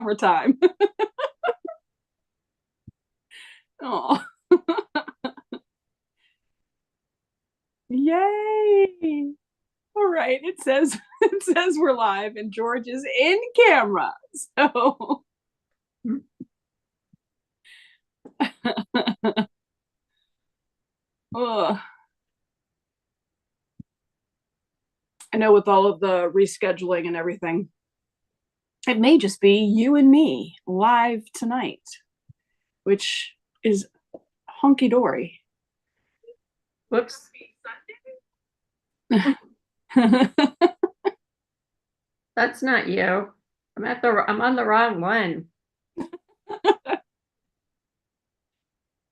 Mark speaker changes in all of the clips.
Speaker 1: camera time. Oh, yay. All right. It says it says we're live and George is in camera. So ugh. I know with all of the rescheduling and everything, it may just be you and me live tonight, which is hunky dory.
Speaker 2: Whoops. That's not you. I'm on the wrong one.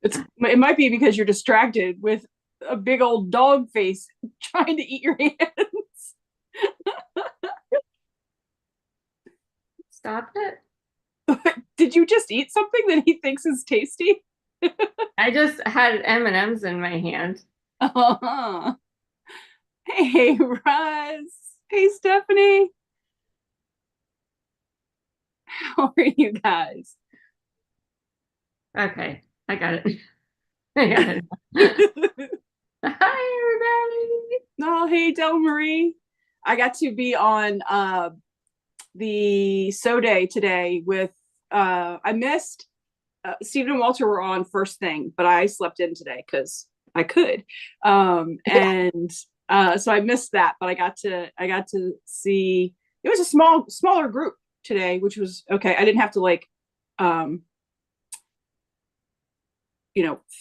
Speaker 1: It might be because you're distracted with a big old dog face trying to eat your hands.
Speaker 2: Stop it.
Speaker 1: Did you just eat something that he thinks is tasty?
Speaker 2: I just had M&Ms in my hand.
Speaker 1: Uh-huh. Hey, Russ. Hey, Stephanie. How are you guys?
Speaker 2: Okay, I got it. I got it. Hi, everybody.
Speaker 1: Oh, hey, Del Marie. I got to be on the So Day today with I missed Stephen and Walter were on first thing, but I slept in today because I could. And so I missed that, but I got to see it was a smaller group today, which was okay. I didn't have to like um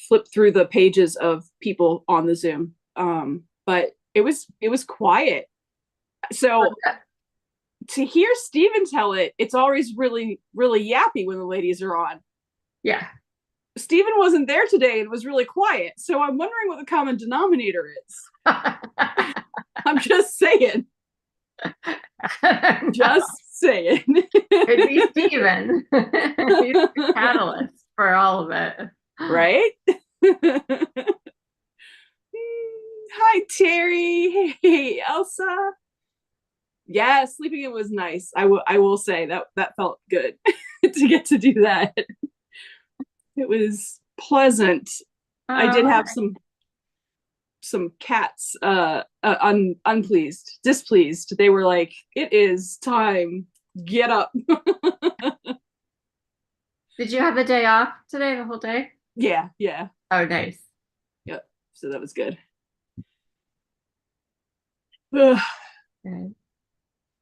Speaker 1: flip through the pages of people on the Zoom. But it was quiet. So to hear Steven tell it, it's always really, really yappy when the ladies are on.
Speaker 2: Yeah.
Speaker 1: Steven wasn't there today and was really quiet. So I'm wondering what the common denominator is. I'm just saying. Just saying.
Speaker 2: Could be Steven. He's the catalyst for all of it.
Speaker 1: Right? Hi, Terry. Hey, Elsa. Yeah, sleeping in was nice. I will say that felt good to get to do that. It was pleasant. I did have some cats unpleased, displeased. They were like, "It is time. Get up."
Speaker 2: Did you have a day off today, the whole day?
Speaker 1: Yeah, yeah.
Speaker 2: Oh, nice.
Speaker 1: Yep. So that was good. Ugh,
Speaker 2: Good.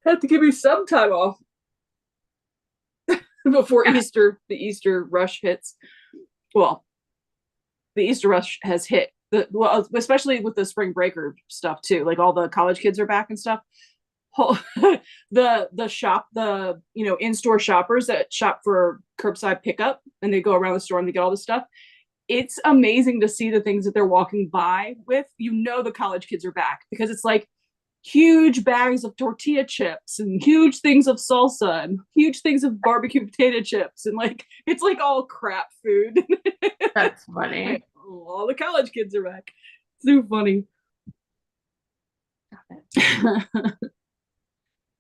Speaker 1: had to give me some time off before
Speaker 2: Yeah.
Speaker 1: Easter. The Easter rush hits. Well, the Easter rush has hit. Well, especially with the spring breaker stuff too. Like all the college kids are back and stuff. The shop, the in-store shoppers that shop for curbside pickup and they go around the store and they get all this stuff. It's amazing to see the things that they're walking by with. The college kids are back because it's like huge bags of tortilla chips and huge things of salsa and huge things of barbecue potato chips and like it's like all crap food.
Speaker 2: That's funny.
Speaker 1: All the college kids are back. So funny.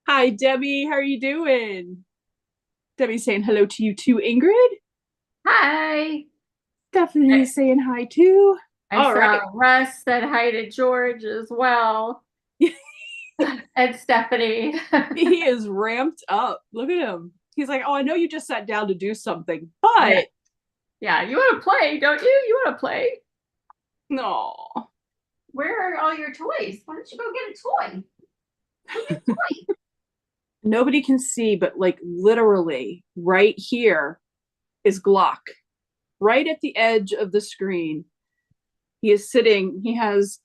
Speaker 1: Hi, Debbie. How are you doing? Debbie saying hello to you too, Ingrid.
Speaker 2: Hi.
Speaker 1: Definitely saying hi too.
Speaker 2: I
Speaker 1: All
Speaker 2: saw
Speaker 1: right.
Speaker 2: Russ said hi to George as well. And Stephanie.
Speaker 1: He is ramped up. Look at him. He's like, oh, I know you just sat down to do something,
Speaker 2: Yeah.
Speaker 1: but
Speaker 2: Yeah, you want to play, don't you? You want to play?
Speaker 1: no.
Speaker 2: Where are all your toys? Why don't you go get a toy? Go get a toy.
Speaker 1: Nobody can see, but like literally right here is Glock. Right at the edge of the screen. He is sitting, he has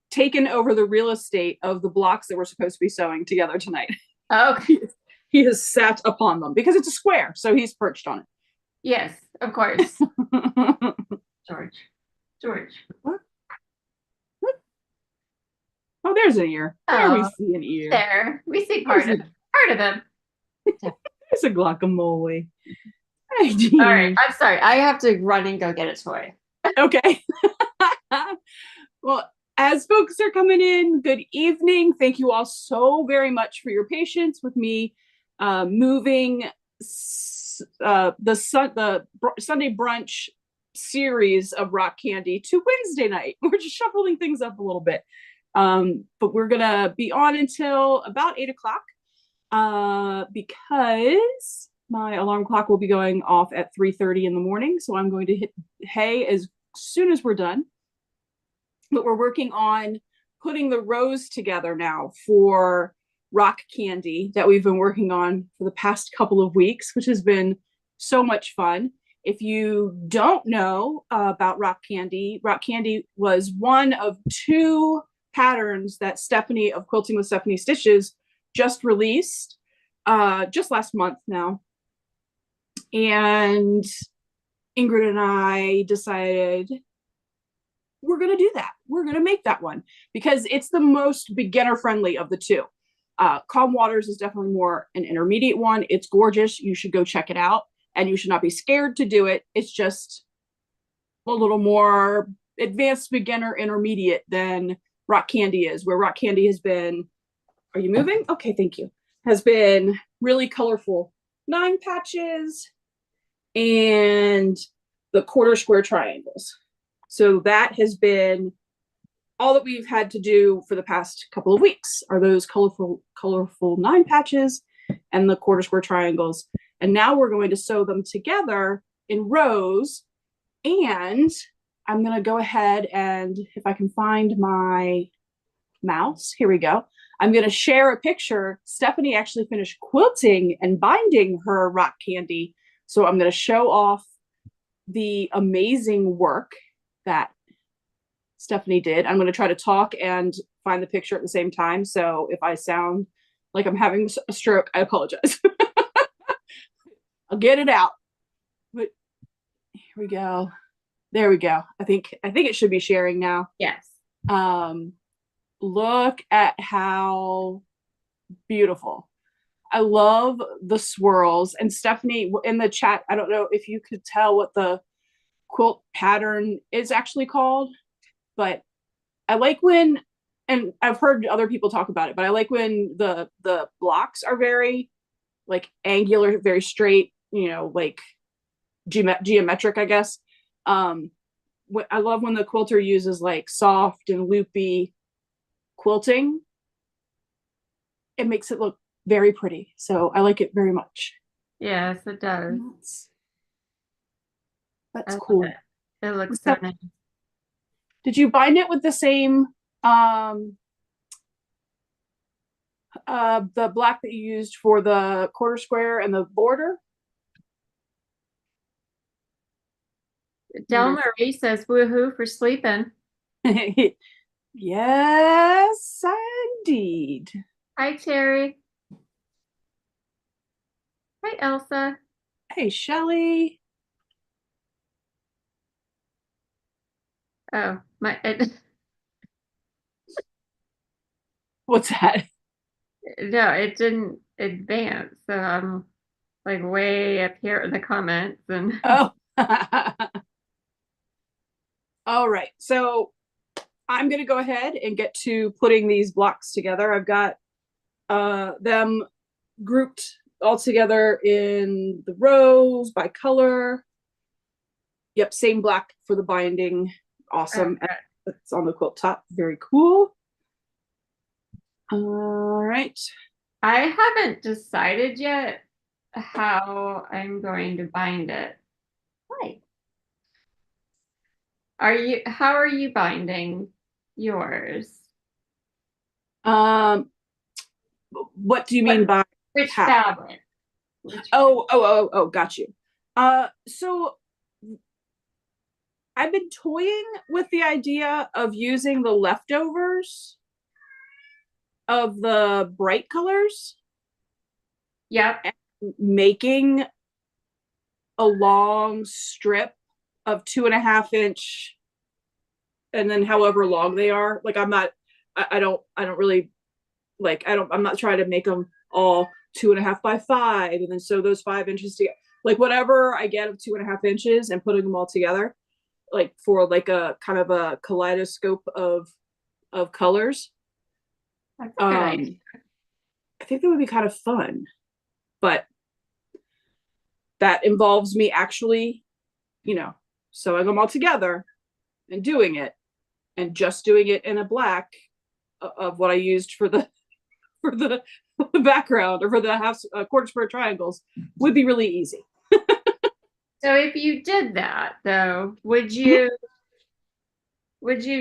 Speaker 1: taken over the real estate of the blocks that we're supposed to be sewing together tonight.
Speaker 2: Okay.
Speaker 1: He has sat upon them because it's a square, so he's perched on
Speaker 2: Yes, of course.
Speaker 1: it.
Speaker 2: George. George.
Speaker 1: What? Oh, there's an ear. There we see an ear.
Speaker 2: There. We see part of him.
Speaker 1: There's a guacamole. Hey,
Speaker 2: all right. I'm sorry. I have to run and go get a toy.
Speaker 1: Okay. Well, as folks are coming in, good evening. Thank you all so very much for your patience with me moving the Sunday Brunch Series of rock candy to Wednesday night. We're just shuffling things up a little bit. But we're gonna be on until about 8 o'clock because my alarm clock will be going off at 3:30 in the morning. So I'm going to hit hay as soon as we're done. But we're working on putting the rows together now for rock candy that we've been working on for the past couple of weeks, which has been so much fun. If you don't know about rock candy was one of two patterns that Stephanie of Quilting with Stephanie Stitches just released just last month now. And Ingrid and I decided we're going to do that. We're going to make that one because it's the most beginner friendly of the two. Calm Waters is definitely more an intermediate one. It's gorgeous. You should go check it out and you should not be scared to do it. It's just a little more advanced beginner intermediate than Rock Candy is, where Rock Candy has been, are you moving? Okay, thank you. Has been really colorful 9 patches and the quarter square triangles. So that has been all that we've had to do for the past couple of weeks are those colorful 9 patches and the quarter square triangles. And now we're going to sew them together in rows. And I'm going to go ahead and if I can find my mouse, here we go. I'm going to share a picture. Stephanie actually finished quilting and binding her rock candy. So I'm going to show off the amazing work that Stephanie did. I'm going to try to talk and find the picture at the same time. So if I sound like I'm having a stroke, I apologize. I'll get it out. But here we go. There we go. I think it should be sharing now.
Speaker 2: Yes.
Speaker 1: Look at how beautiful. I love the swirls. And Stephanie, in the chat, I don't know if you could tell what the quilt pattern is actually called, but I like when, and I've heard other people talk about it, but I like when the blocks are very like angular, very straight, you know, like geometric, I guess. I love when the quilter uses like soft and loopy quilting. It makes it look very pretty. So I like it very much.
Speaker 2: Yes, it does.
Speaker 1: That's cool.
Speaker 2: It looks so nice.
Speaker 1: Did you bind it with the same the black that you used for the quarter square and the border?
Speaker 2: Del Marie says woohoo for sleeping.
Speaker 1: Yes, indeed.
Speaker 2: Hi, Terry. Hi, Elsa.
Speaker 1: Hey, Shelly.
Speaker 2: Oh,
Speaker 1: What's that?
Speaker 2: No, it didn't advance. So I'm like way up here in the comments and
Speaker 1: Oh. All right. So I'm going to go ahead and get to putting these blocks together. I've got them grouped all together in the rows by color. Yep, same black for the binding. Awesome.
Speaker 2: Okay.
Speaker 1: It's on the quilt top. Very cool. All right.
Speaker 2: I haven't decided yet how I'm going to bind it. Right. How are you binding yours?
Speaker 1: What do you mean by
Speaker 2: which fabric?
Speaker 1: Got you. So I've been toying with the idea of using the leftovers of the bright colors.
Speaker 2: Yep.
Speaker 1: And making a long strip of 2.5 inch and then however long they are. Like I'm not trying to make them all 2.5 by 5 and then sew those 5 inches together. Like whatever I get of 2.5 inches and putting them all together, like for like a kind of a kaleidoscope of colors.
Speaker 2: That's a good idea.
Speaker 1: I think that would be kind of fun, but that involves me actually, sewing them all together and doing it, and just doing it in a black of what I used for the for the background, or for the quarter square triangles, would be really easy.
Speaker 2: So if you did that though, would you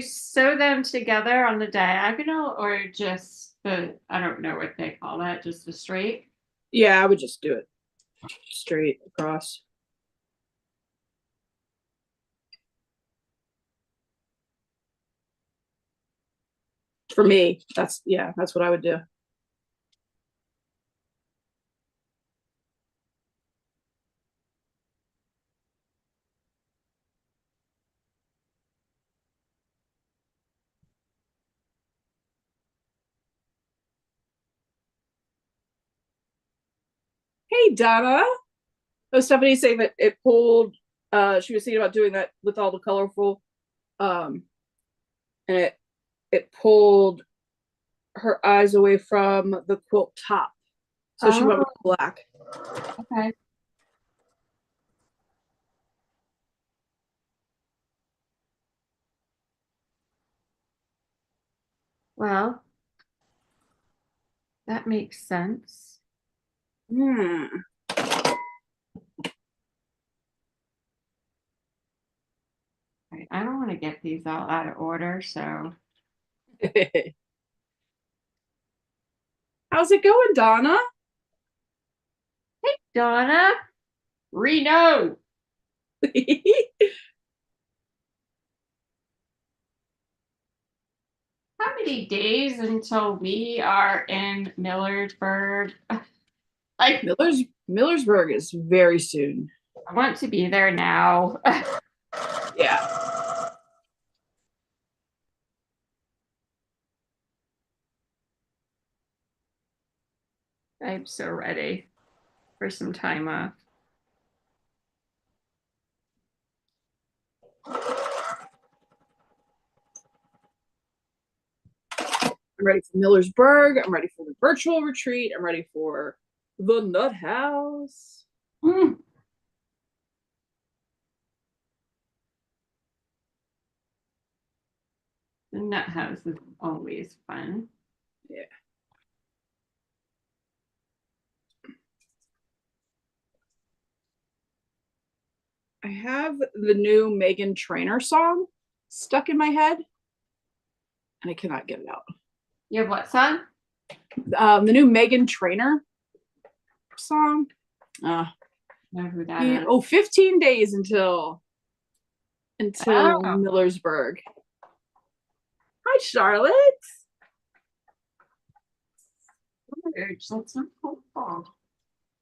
Speaker 2: sew them together on the diagonal, or just I don't know what they call that, just the straight?
Speaker 1: Yeah, I would just do it straight across. For me, that's what I would do. Hey, Donna. Oh, Stephanie's saying that it pulled. She was thinking about doing that with all the colorful, and it pulled her eyes away from the quilt top, so she went with black.
Speaker 2: Okay. Well, that makes sense.
Speaker 1: Hmm.
Speaker 2: Right. I don't want to get these all out of order, so.
Speaker 1: How's it going, Donna?
Speaker 2: Hey, Donna. Reno. How many days until we are in Millersburg?
Speaker 1: Millersburg is very soon.
Speaker 2: I want to be there now.
Speaker 1: Yeah.
Speaker 2: I'm so ready for some time off.
Speaker 1: I'm ready for Millersburg. I'm ready for the virtual retreat. I'm ready for the Nut House.
Speaker 2: Mm. The nut house is always fun.
Speaker 1: Yeah. I have the new Megan Trainor song stuck in my head, and I cannot get it out.
Speaker 2: You have what song?
Speaker 1: The new Megan Trainor song.
Speaker 2: Know who that is.
Speaker 1: 15 days until
Speaker 2: Oh.
Speaker 1: Millersburg. Hi, Charlotte.
Speaker 2: That's not cool.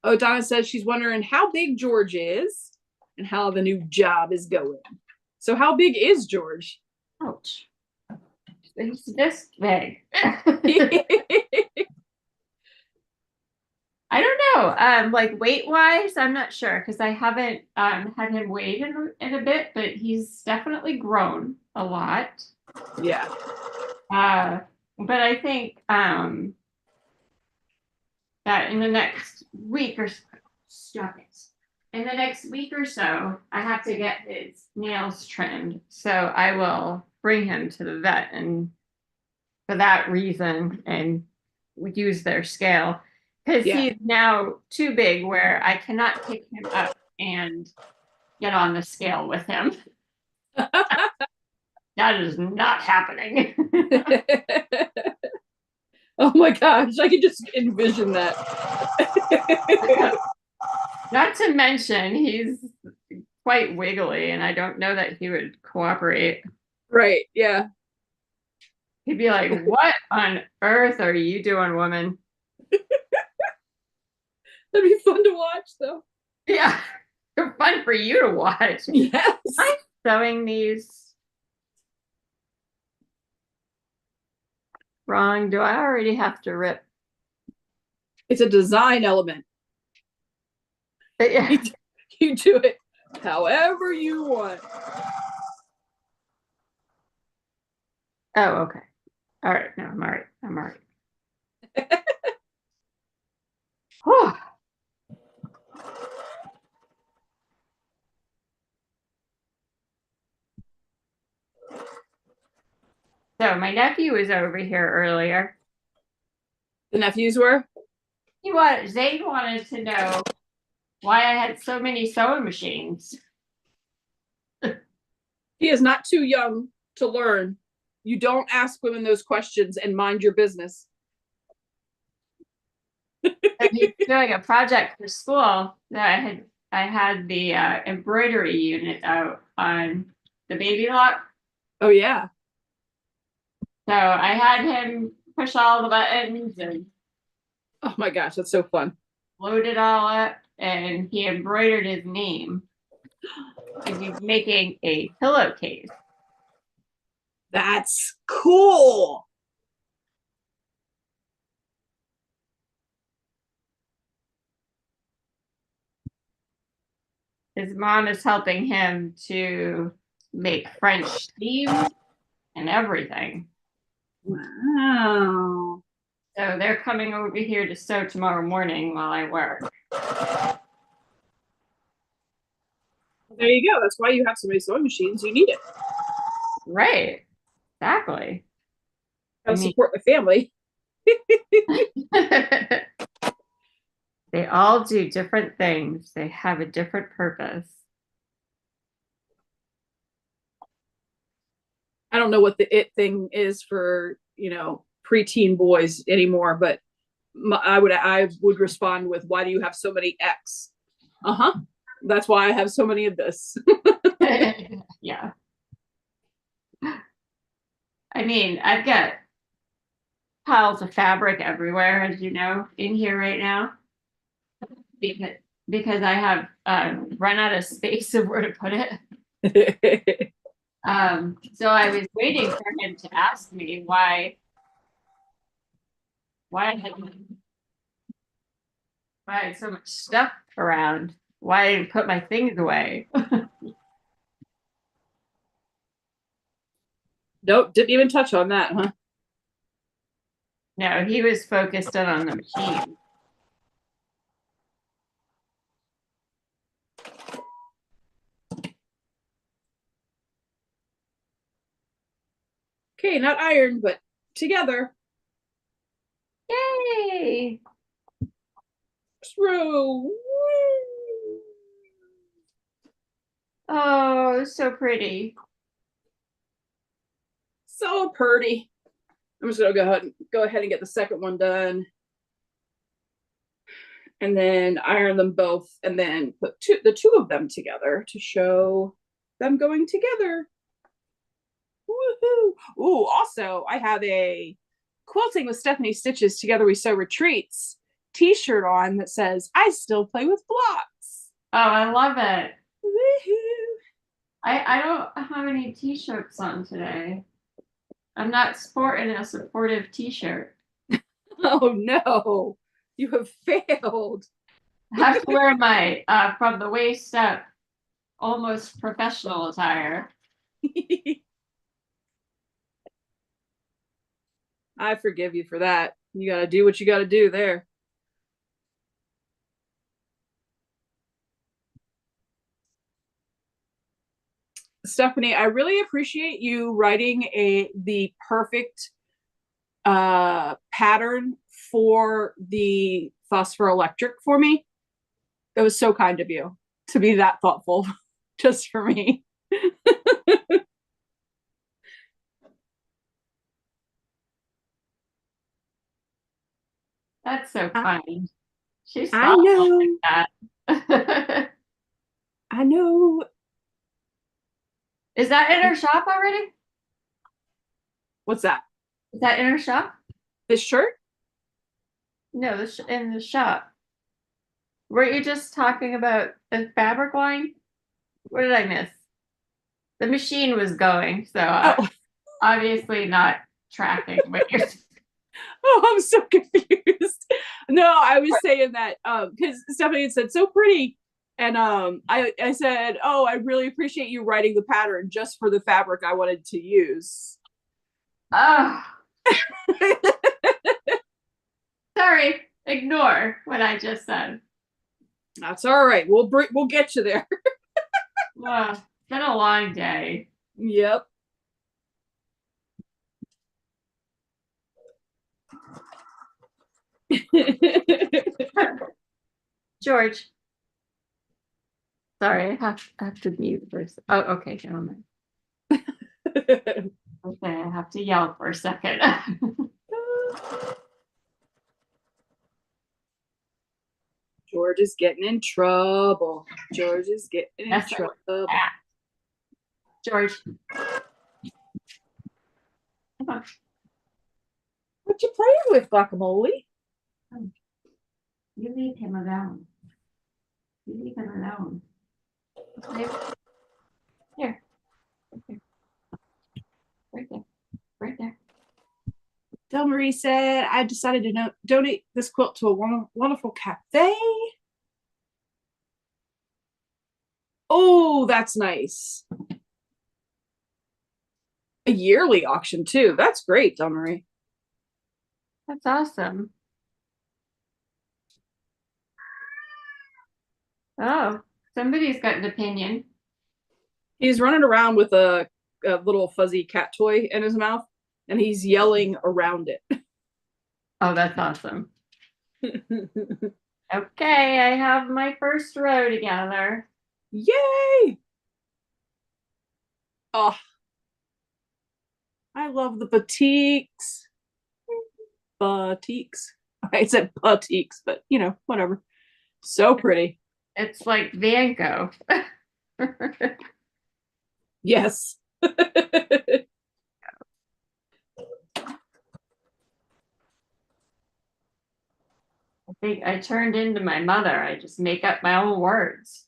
Speaker 1: Oh, Donna says she's wondering how big George is and how the new job is going. So how big is George?
Speaker 2: Ouch. He's this big. I don't know. Like weight wise, I'm not sure because I haven't had him weighed in a bit, but he's definitely grown a lot.
Speaker 1: Yeah.
Speaker 2: But I think that in the next week or stop it. In the next week or so, I have to get his nails trimmed. So I will bring him to the vet and for that reason and use their scale. Because he's now too big where I cannot pick him up and get on the scale with him. That is not happening.
Speaker 1: Oh my gosh, I can just envision that.
Speaker 2: Not to mention, he's quite wiggly, and I don't know that he would cooperate.
Speaker 1: Right, yeah.
Speaker 2: He'd be like, what on earth are you doing, woman?
Speaker 1: That'd be fun to watch, though.
Speaker 2: Yeah, fun for you to watch.
Speaker 1: Yes.
Speaker 2: I'm sewing these wrong. Do I already have to rip?
Speaker 1: It's a design element.
Speaker 2: Yeah.
Speaker 1: You do it however you want.
Speaker 2: Oh, okay. All right. No, I'm all right. I'm all right. So my nephew was over here earlier.
Speaker 1: The nephews were?
Speaker 2: Zane wanted to know why I had so many sewing machines.
Speaker 1: He is not too young to learn. You don't ask women those questions and mind your business.
Speaker 2: And he's doing a project for school that I had the embroidery unit out on the baby lock.
Speaker 1: Oh yeah.
Speaker 2: So I had him push all the buttons and
Speaker 1: Oh my gosh, that's so fun.
Speaker 2: load it all up, and he embroidered his name. And he's making a pillowcase.
Speaker 1: That's cool.
Speaker 2: His mom is helping him to make French themes and everything.
Speaker 1: Wow.
Speaker 2: So they're coming over here to sew tomorrow morning while I work.
Speaker 1: There you go. That's why you have so many sewing machines. You need it.
Speaker 2: Right. Exactly.
Speaker 1: Gotta support the family.
Speaker 2: They all do different things. They have a different purpose.
Speaker 1: I don't know what the it thing is for, preteen boys anymore, but I would respond with, why do you have so many X? Uh-huh. That's why I have so many of this.
Speaker 2: Yeah. I mean, I've got piles of fabric everywhere, as you know, in here right now. Because I have run out of space of where to put it. So I was waiting for him to ask me why I had so much stuff around. Why I didn't put my things away.
Speaker 1: Nope, didn't even touch on that, huh?
Speaker 2: No, he was focused on the machine.
Speaker 1: Okay, not iron, but together.
Speaker 2: Yay!
Speaker 1: True.
Speaker 2: Oh, so pretty.
Speaker 1: So pretty. I'm just gonna go ahead and get the second one done. And then iron them both and then put the two of them together to show them going together. Woohoo! Ooh, also I have a Quilting with Stephanie Stitches Together We Sew Retreats t-shirt on that says, I still play with blocks.
Speaker 2: Oh, I love it.
Speaker 1: Woohoo!
Speaker 2: I don't have any t-shirts on today. I'm not sporting a supportive t-shirt.
Speaker 1: Oh no, you have failed.
Speaker 2: I have to wear my from the waist up almost professional attire.
Speaker 1: I forgive you for that. You gotta do what you gotta do there. Stephanie, I really appreciate you writing the perfect pattern for the phosphoelectric for me. It was so kind of you to be that thoughtful just for me.
Speaker 2: That's so kind. She's
Speaker 1: I know.
Speaker 2: Like that.
Speaker 1: I know.
Speaker 2: Is that in her shop already?
Speaker 1: What's that?
Speaker 2: Is that in her shop?
Speaker 1: This shirt?
Speaker 2: No, in the shop. Weren't you just talking about the fabric line? What did I miss? The machine was going, so obviously not tracking what you're.
Speaker 1: Oh, I'm so confused. No, I was saying that because Stephanie had said so pretty. And I said, oh, I really appreciate you writing the pattern just for the fabric I wanted to use.
Speaker 2: Oh. Sorry, ignore what I just said.
Speaker 1: That's all right. We'll get you there.
Speaker 2: It's been a long day.
Speaker 1: Yep.
Speaker 2: George. Sorry, I have to mute first. Oh, okay, never mind. Okay, I have to yell for a second.
Speaker 1: George is getting in trouble. George is getting in
Speaker 2: That's
Speaker 1: trouble.
Speaker 2: George. Come on.
Speaker 1: What you playing with, guacamole?
Speaker 2: You leave him alone. You leave him alone. Here. Here. Right there. Right there.
Speaker 1: Del Marie said, I decided to donate this quilt to a wonderful cafe. Oh, that's nice. A yearly auction, too. That's great, Del Marie.
Speaker 2: That's awesome. Oh, somebody's got an opinion.
Speaker 1: He's running around with a little fuzzy cat toy in his mouth, and he's yelling around it.
Speaker 2: Oh, that's awesome. Okay, I have my first row together.
Speaker 1: Yay! Oh, I love the batiks. Batiks. I said batiks, but you know, whatever. So pretty.
Speaker 2: It's like Van Gogh.
Speaker 1: Yes.
Speaker 2: I think I turned into my mother. I just make up my own words.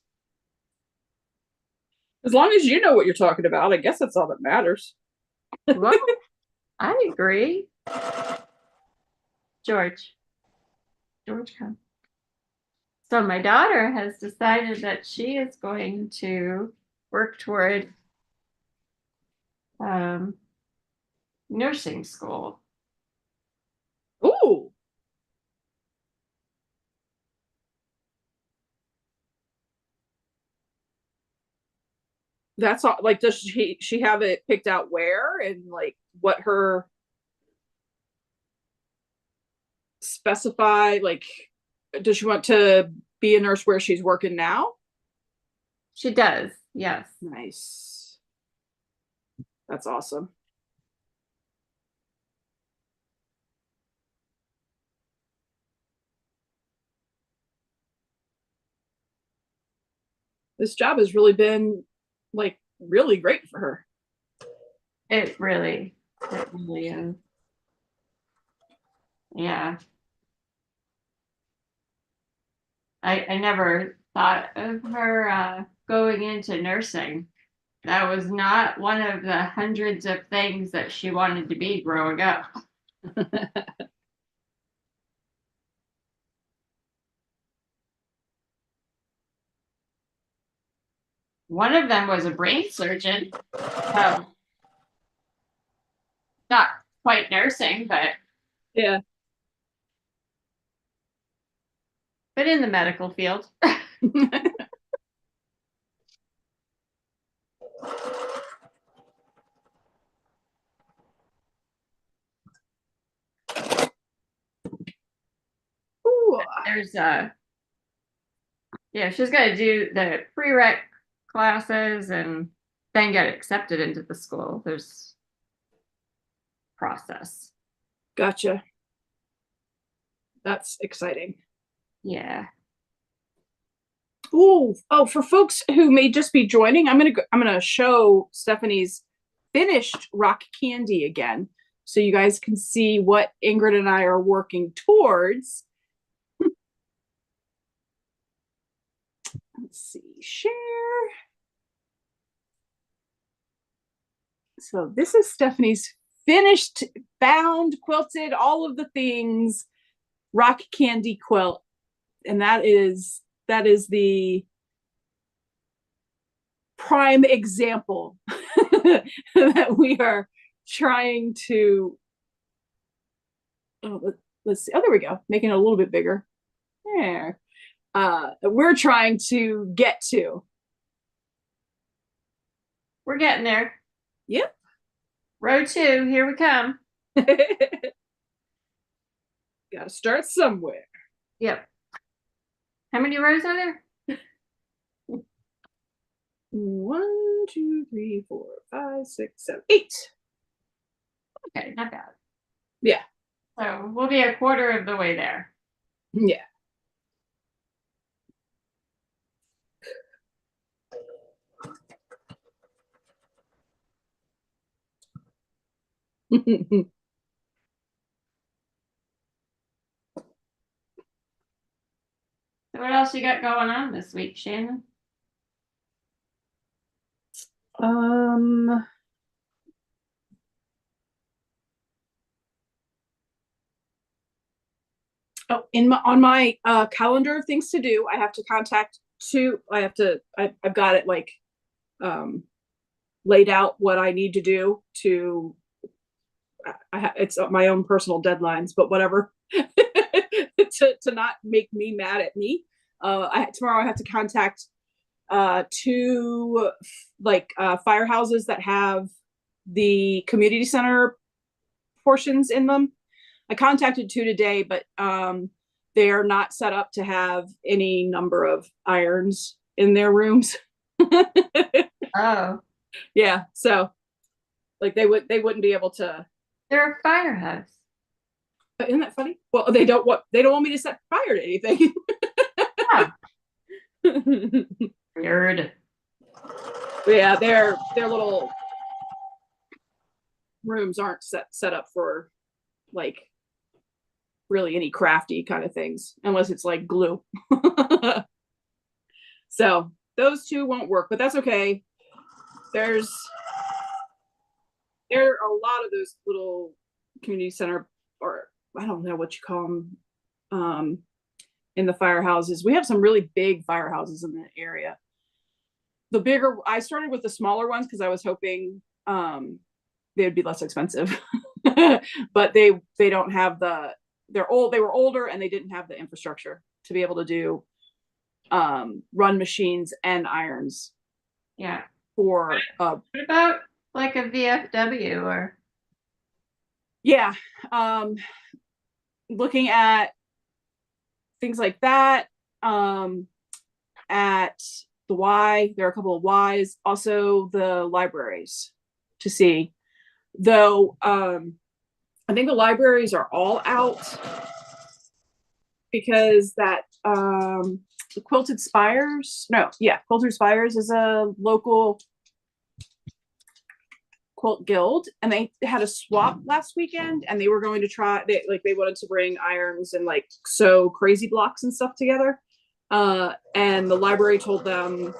Speaker 1: As long as you know what you're talking about, I guess that's all that matters.
Speaker 2: Well, I agree. George. George, come. So my daughter has decided that she is going to work toward nursing school.
Speaker 1: Ooh. That's all. Like, does she have it picked out where and like what her specify? Like, does she want to be a nurse where she's working now?
Speaker 2: She does, yes.
Speaker 1: Nice. That's awesome. This job has really been like really great for her.
Speaker 2: It really is. Yeah. I never thought of her going into nursing. That was not one of the hundreds of things that she wanted to be growing up. One of them was a brain surgeon. Not quite nursing,
Speaker 1: Yeah.
Speaker 2: but in the medical field.
Speaker 1: Ooh.
Speaker 2: There's yeah, she's got to do the prereq classes and then get accepted into the school. There's process.
Speaker 1: Gotcha. That's exciting.
Speaker 2: Yeah.
Speaker 1: Ooh. Oh, for folks who may just be joining, I'm gonna show Stephanie's finished rock candy again, so you guys can see what Ingrid and I are working towards. Let's see, share. So this is Stephanie's finished, bound, quilted, all of the things rock candy quilt, and that is the prime example that we are trying to. Oh, let's see. Oh, there we go. Making it a little bit bigger. There. We're trying to get to.
Speaker 2: We're getting there.
Speaker 1: Yep.
Speaker 2: Row 2, here we come.
Speaker 1: Got Gotta start somewhere.
Speaker 2: Yep. How many rows are there?
Speaker 1: 1, 2, 3, 4, 5, 6, 7, 8.
Speaker 2: Okay, not bad.
Speaker 1: Yeah.
Speaker 2: So we'll be a quarter of the way there.
Speaker 1: Yeah.
Speaker 2: So what else you got going on this week, Shannon?
Speaker 1: Um, oh, on my calendar of things to do, I have to contact two. I've got it like laid out what I need to do to. It's my own personal deadlines, but whatever. to not make me mad at me. Tomorrow I have to contact two like firehouses that have the community center portions in them. I contacted two today, but they are not set up to have any number of irons in their rooms.
Speaker 2: Oh,
Speaker 1: Yeah, so like they wouldn't be able to.
Speaker 2: they're a firehouse.
Speaker 1: Isn't that funny? Well, they don't want me to set fire to anything.
Speaker 2: Yeah. Weird.
Speaker 1: Yeah, their little rooms aren't set up for like really any crafty kind of things unless it's like glue. So those two won't work, but that's okay. There are a lot of those little community center, or I don't know what you call them, in the firehouses. We have some really big firehouses in the area. I started with the smaller ones because I was hoping they would be less expensive. But they don't have they were older and they didn't have the infrastructure to be able to do run machines and irons.
Speaker 2: Yeah.
Speaker 1: For
Speaker 2: what about like a VFW or?
Speaker 1: Yeah, looking at things like that. At the Y, there are a couple of Ys, also the libraries to see. Though I think the libraries are all out because that the Quilted Spires, Quilted Spires is a local quilt guild, and they had a swap last weekend, and they were going to try. They wanted to bring irons and like sew crazy blocks and stuff together. And the library told them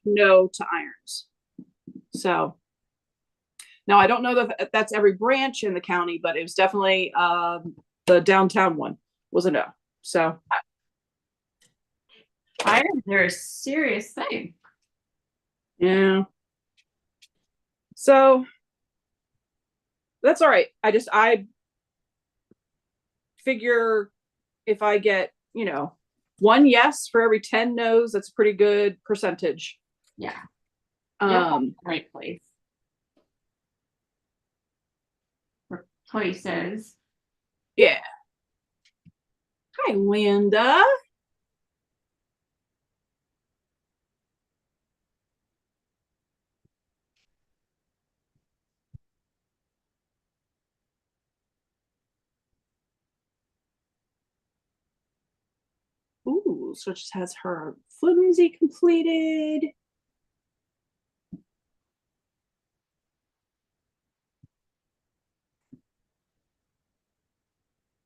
Speaker 1: no to irons. So now I don't know that that's every branch in the county, but it was definitely the downtown one was a no. So
Speaker 2: Irons are a serious thing.
Speaker 1: yeah. So that's all right. I figure if I get, one yes for every 10 no's, that's a pretty good percentage.
Speaker 2: Yeah.
Speaker 1: Right
Speaker 2: place. For places.
Speaker 1: Yeah. Hi, Linda. Ooh, so she has her flimsy completed.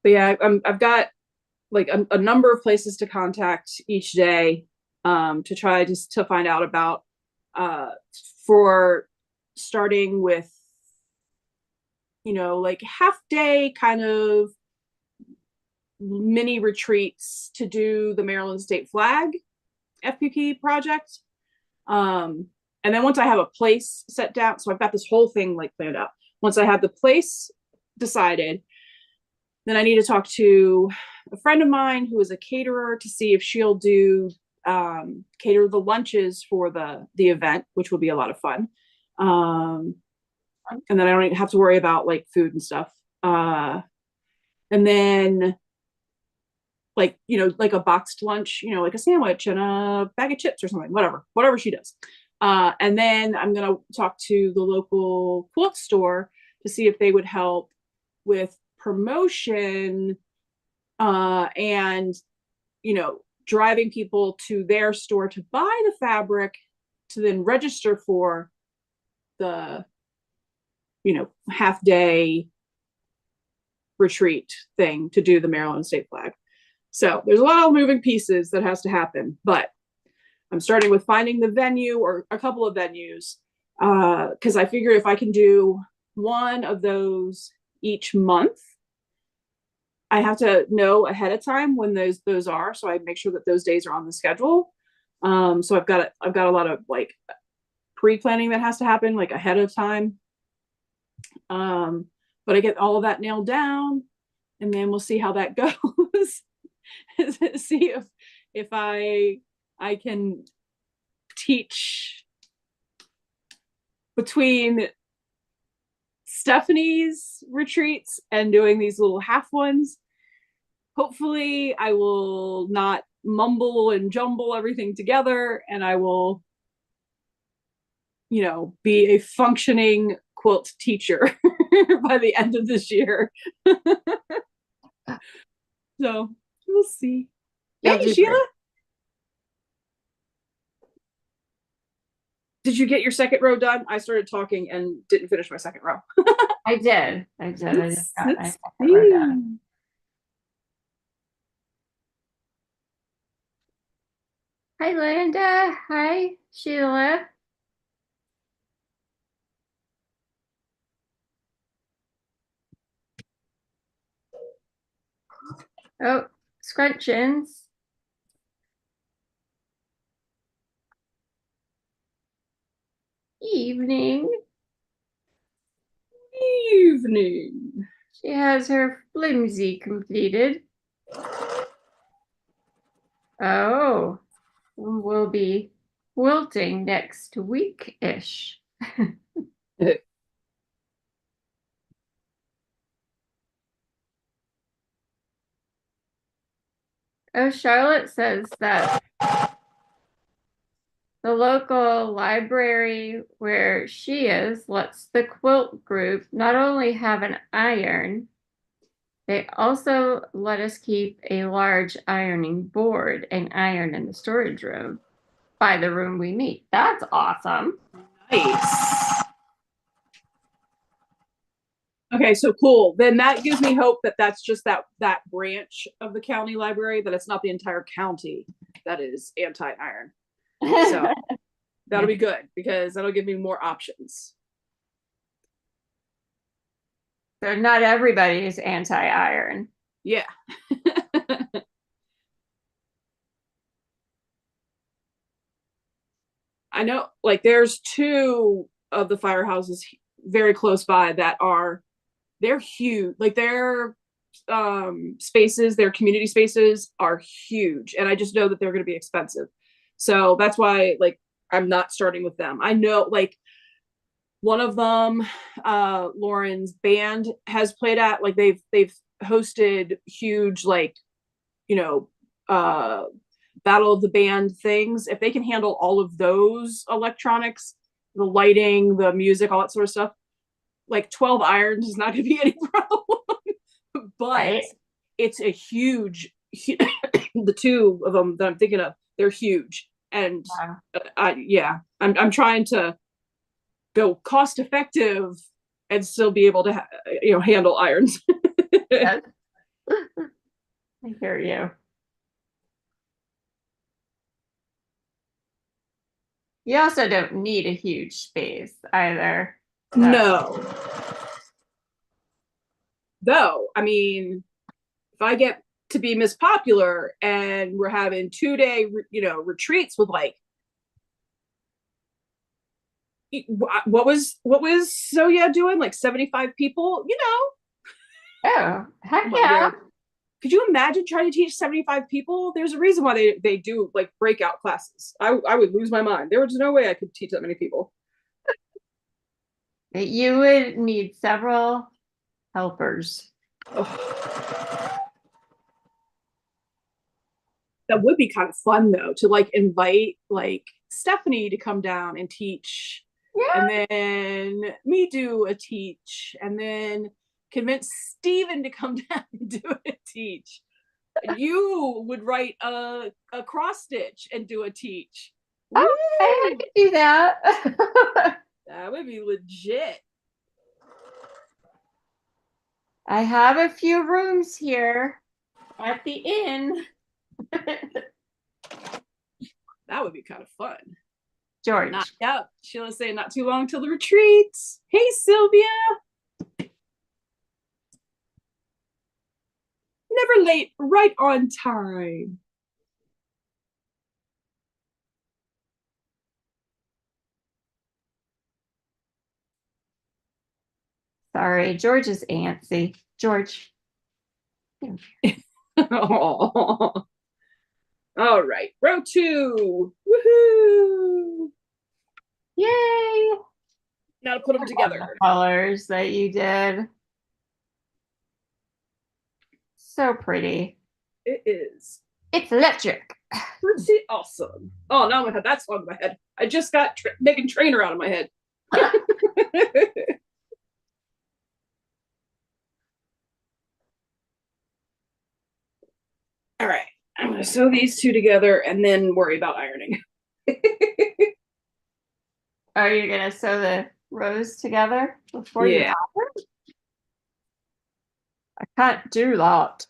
Speaker 1: But yeah, I've got like a number of places to contact each day to try just to find out about for starting with, like half day kind of mini retreats to do the Maryland State Flag FPP project. And then once I have a place set down, so I've got this whole thing like planned out. Once I have the place decided, then I need to talk to a friend of mine who is a caterer to see if she'll do cater the lunches for the event, which will be a lot of fun. And then I don't even have to worry about like food and stuff. And then like, like a boxed lunch, like a sandwich and a bag of chips or something, whatever she does. And then I'm going to talk to the local quilt store to see if they would help with promotion, and, driving people to their store to buy the fabric to then register for the, half day retreat thing to do the Maryland state flag. So there's a lot of moving pieces that has to happen, but I'm starting with finding the venue or a couple of venues, because I figure if I can do one of those each month, I have to know ahead of time when those are, so I make sure that those days are on the schedule. So I've got a lot of like pre-planning that has to happen like ahead of time. But I get all of that nailed down, and then we'll see how that goes. See if I can teach between Stephanie's retreats and doing these little half ones. Hopefully I will not mumble and jumble everything together, and I will, be a functioning quilt teacher by the end of this year. So we'll see.
Speaker 2: You'll
Speaker 1: Hey,
Speaker 2: do
Speaker 1: Sheila,
Speaker 2: great.
Speaker 1: did you get your second row done? I started talking and didn't finish my second row.
Speaker 2: I did. I just got my
Speaker 1: Let's
Speaker 2: second row done.
Speaker 1: see.
Speaker 2: Hi, Linda. Hi, Sheila. Oh, scrunchions. Evening.
Speaker 1: Evening.
Speaker 2: She has her flimsy completed. Oh, we'll be quilting next week-ish. Oh, Charlotte says that the local library where she is lets the quilt group not only have an iron, they also let us keep a large ironing board and iron in the storage room by the room we meet. That's awesome.
Speaker 1: Nice. Okay, so cool. Then that gives me hope that that's just that branch of the county library, that it's not the entire county that is anti-iron. So that'll be good because that'll give me more options.
Speaker 2: So not everybody is anti-iron.
Speaker 1: Yeah. I know, like, there's two of the firehouses very close by that they're huge. Like their spaces, their community spaces are huge, and I just know that they're going to be expensive. So that's why, like, I'm not starting with them. I know, like, one of them, Lauren's band has played at, like, they've hosted huge, like, you know, battle of the band things. If they can handle all of those electronics, the lighting, the music, all that sort of stuff, like 12 irons is not going to be any problem. But
Speaker 2: Right.
Speaker 1: it's a huge, the two of them that I'm thinking of, they're huge. And I'm trying to go cost effective and still be able to handle irons.
Speaker 2: Yes. I hear you. You also don't need a huge space either.
Speaker 1: No. Though, I mean, if I get to be Miss Popular and we're having 2-day, retreats with, like, what was Soya doing? Like 75 people,
Speaker 2: Oh, heck
Speaker 1: But
Speaker 2: yeah.
Speaker 1: could you imagine trying to teach 75 people? There's a reason why they do, like, breakout classes. I would lose my mind. There was no way I could teach that many people.
Speaker 2: You would need several helpers.
Speaker 1: Oh. That would be kind of fun though, to like invite like Stephanie to come down and teach,
Speaker 2: Yeah.
Speaker 1: and then me do a teach, and then convince Steven to come down and do a teach. You would write a cross stitch and do a teach.
Speaker 2: Okay, I could do that.
Speaker 1: That would be legit.
Speaker 2: I have a few rooms here at the inn.
Speaker 1: That would be kind of fun.
Speaker 2: George.
Speaker 1: Yeah, Sheila's saying not too long till the retreat. Hey, Sylvia. Never late, right on time.
Speaker 2: Sorry, George is antsy. George.
Speaker 1: All right, row 2. Woohoo!
Speaker 2: Yay!
Speaker 1: Now to put them together.
Speaker 2: The colors that you did. So pretty.
Speaker 1: It is.
Speaker 2: It's electric.
Speaker 1: Pretty awesome. Oh, now I'm gonna have that song in my head. I just got Megan Trainor out of my head. All right, I'm gonna sew these two together and then worry about ironing.
Speaker 2: Are you gonna sew the rows together before you iron? I can't do that.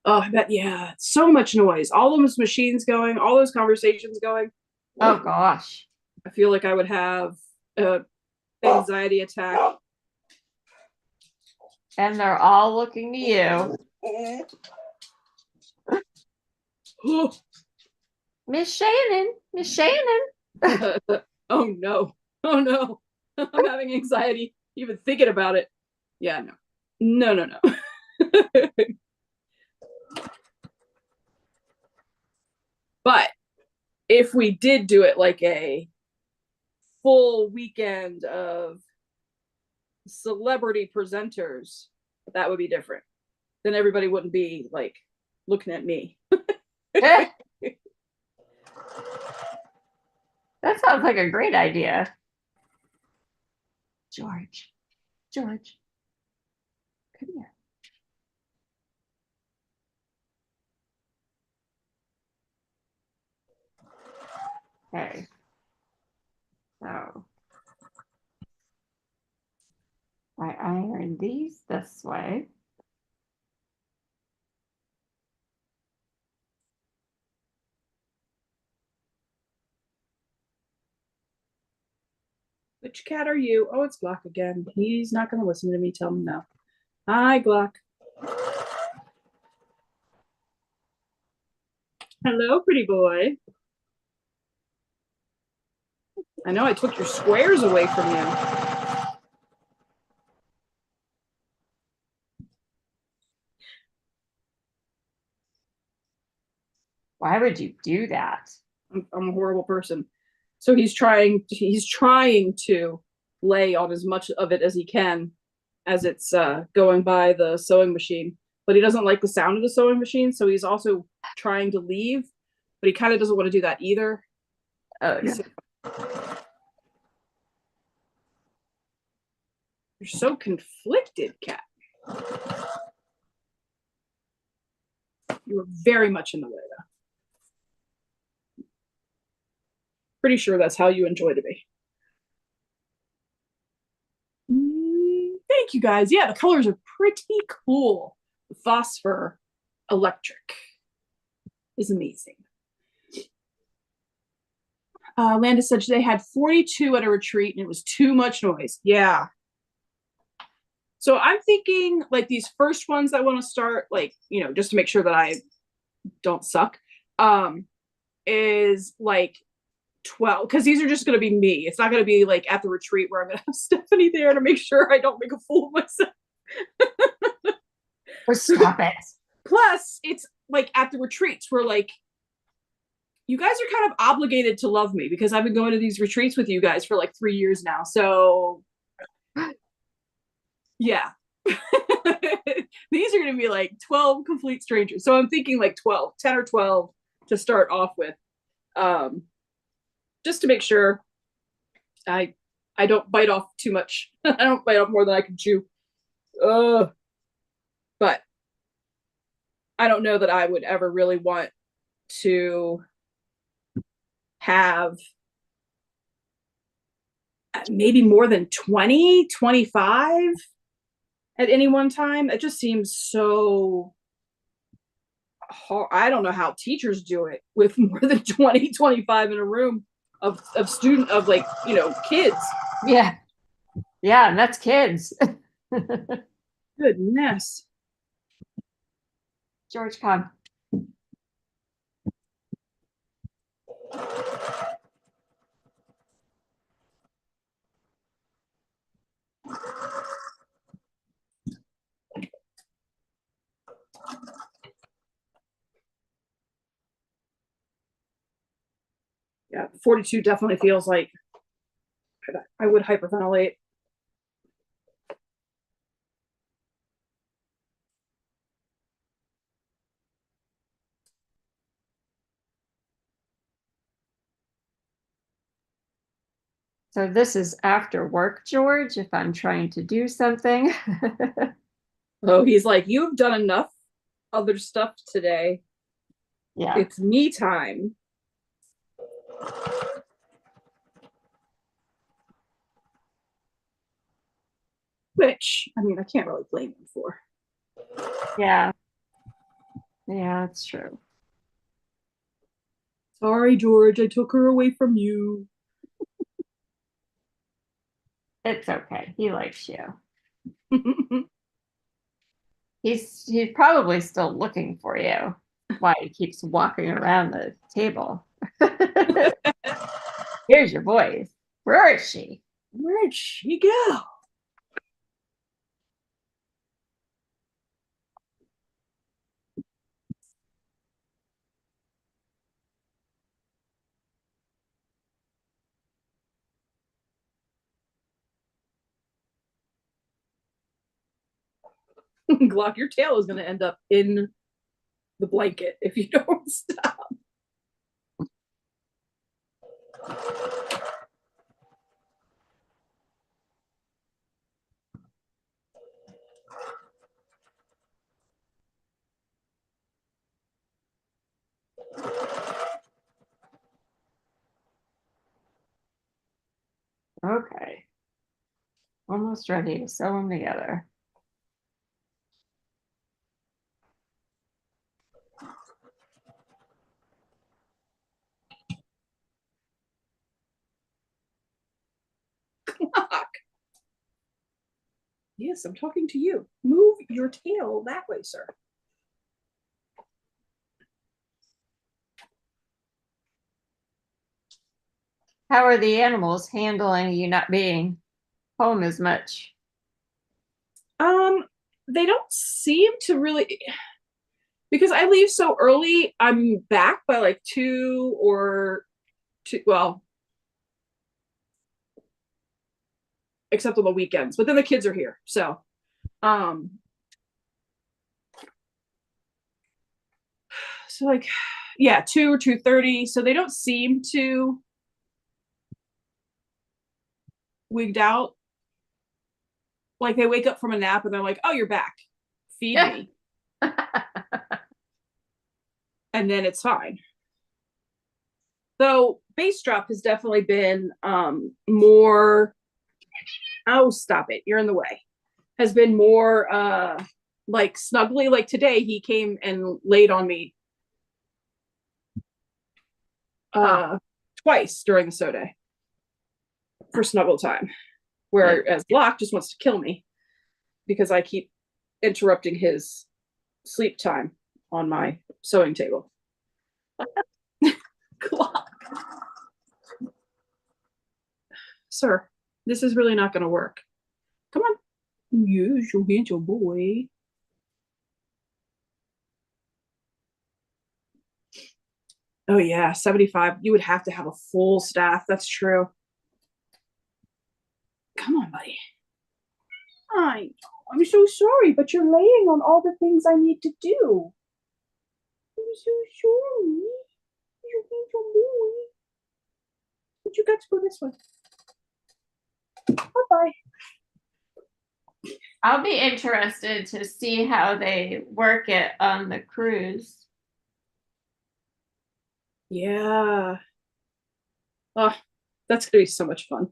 Speaker 1: Oh, I bet, yeah, so much noise. All those machines going, all those conversations going.
Speaker 2: Oh gosh.
Speaker 1: I feel like I would have an anxiety attack.
Speaker 2: And they're all looking to you. Miss Shannon. Miss Shannon.
Speaker 1: Oh no. Oh no. I'm having anxiety even thinking about it. Yeah, no. No, no, no. But if we did do it like a full weekend of celebrity presenters, that would be different. Then everybody wouldn't be like looking at me.
Speaker 2: That sounds like a great idea. George. George. Come here. Okay. So I iron these this way.
Speaker 1: Which cat are you? Oh, it's Glock again. He's not going to listen to me. Tell him no. Hi, Glock. Hello, pretty boy. I know I took your squares away from you.
Speaker 2: Why would you do that?
Speaker 1: I'm a horrible person. So he's trying to lay on as much of it as he can as it's going by the sewing machine. But he doesn't like the sound of the sewing machine, so he's also trying to leave, but he kind of doesn't want to do that either.
Speaker 2: Oh, no.
Speaker 1: You're so conflicted, cat. You were very much in the way, though. Pretty sure that's how you enjoy to be. Thank you, guys. Yeah, the colors are pretty cool. The phosphor electric is amazing. Landis said they had 42 at a retreat and it was too much noise. Yeah. So I'm thinking like these first ones I want to start, like, you know, just to make sure that I don't suck, is like 12, because these are just going to be me. It's not going to be like at the retreat where I'm going to have Stephanie there to make sure I don't make a fool of myself.
Speaker 2: Stop it.
Speaker 1: Plus, it's like at the retreats where like you guys are kind of obligated to love me because I've been going to these retreats with you guys for like 3 years now. So yeah, These are going to be like 12 complete strangers. So I'm thinking like 12, 10 or 12 to start off with. Um, just to make sure I I don't bite off too much. I don't bite off more than I can chew. But I don't know that I would ever really want to have maybe more than 20, 25 at any one time. It just seems so hard. I don't know how teachers do it with more than 20, 25 in a room of student of like, kids.
Speaker 2: Yeah. Yeah, and that's kids.
Speaker 1: Goodness.
Speaker 2: George, come.
Speaker 1: Yeah, 42 definitely feels like I would hyperventilate.
Speaker 2: So this is after work, George, if I'm trying to do something.
Speaker 1: Oh, he's like, you've done enough other stuff today.
Speaker 2: Yeah.
Speaker 1: It's me time. Which, I mean, I can't really blame him for.
Speaker 2: Yeah. Yeah, that's true.
Speaker 1: Sorry, George, I took her away from you.
Speaker 2: It's okay. He likes you. He's probably still looking for you. Why he keeps walking around the table. Here's your voice. Where is she?
Speaker 1: Where'd she go? Glock, your tail is going to end up in the blanket if you don't stop.
Speaker 2: Okay. Almost ready to sew them together.
Speaker 1: Glock. Yes, I'm talking to you. Move your tail that way, sir.
Speaker 2: How are the animals handling you not being home as much?
Speaker 1: They don't seem to really, because I leave so early. I'm back by like 2 or 2. Well, except on the weekends. But then the kids are here, um, so like, yeah, 2 or 2:30. So they don't seem to wigged out. Like they wake up from a nap and they're like, "Oh, you're back. Feed
Speaker 2: Yeah.
Speaker 1: me," and then it's fine. Though base drop has definitely been more. Oh, stop it! You're in the way. Has been more like snuggly. Like today, he came and laid on me twice during the sew day for snuggle time. Whereas Block just wants to kill me because I keep interrupting his sleep time on my sewing table. Clock. Sir, this is really not going to work. Come on. Yes, you'll get your boy. Oh, yeah, 75. You would have to have a full staff. That's true. Come on, buddy. I I'm so sorry, but you're laying on all the things I need to do. I'm so sorry. You're being so mean. But you got to go this way. Bye-bye.
Speaker 2: I'll be interested to see how they work it on the cruise.
Speaker 1: Yeah. Oh, that's gonna be so much fun.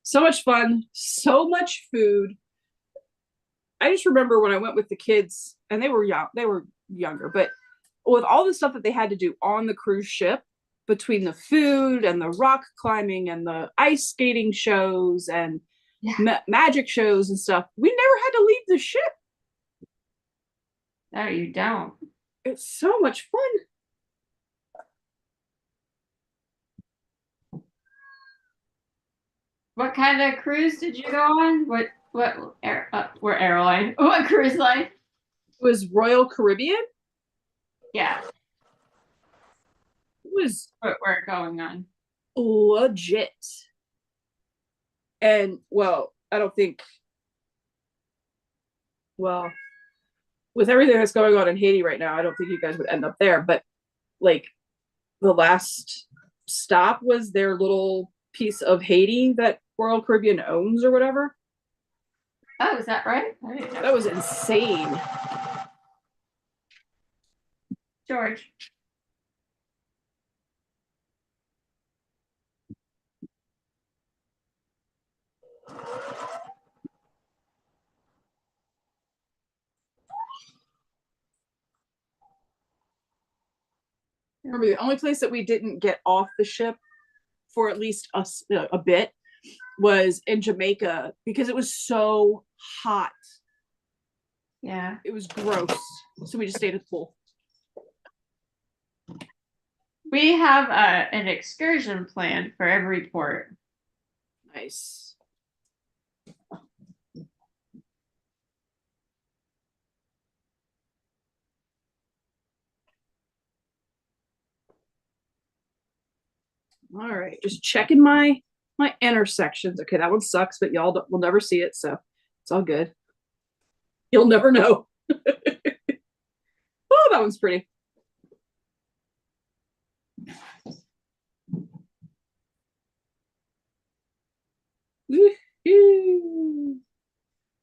Speaker 1: So much fun, so much food. I just remember when I went with the kids, and they were younger, but with all the stuff that they had to do on the cruise ship, between the food and the rock climbing and the ice skating shows and magic shows and stuff, we never had to leave the ship.
Speaker 2: No, you don't.
Speaker 1: It's so much fun.
Speaker 2: What kind of cruise did you go on? What airline? What cruise line?
Speaker 1: It was Royal Caribbean.
Speaker 2: Yeah.
Speaker 1: It was
Speaker 2: What we're going on.
Speaker 1: legit. And well, I don't think, well, with everything that's going on in Haiti right now, I don't think you guys would end up there. But like the last stop was their little piece of Haiti that Royal Caribbean owns or whatever.
Speaker 2: Oh, is that right? I didn't know.
Speaker 1: That was insane.
Speaker 2: George.
Speaker 1: Remember, the only place that we didn't get off the ship for at least a bit was in Jamaica because it was so hot.
Speaker 2: Yeah.
Speaker 1: It was gross. So we just stayed at the pool.
Speaker 2: We have an excursion planned for every port.
Speaker 1: Nice. All right, just checking my intersections. Okay, that one sucks, but y'all will never see it, so it's all good. You'll never know. Oh, that one's pretty.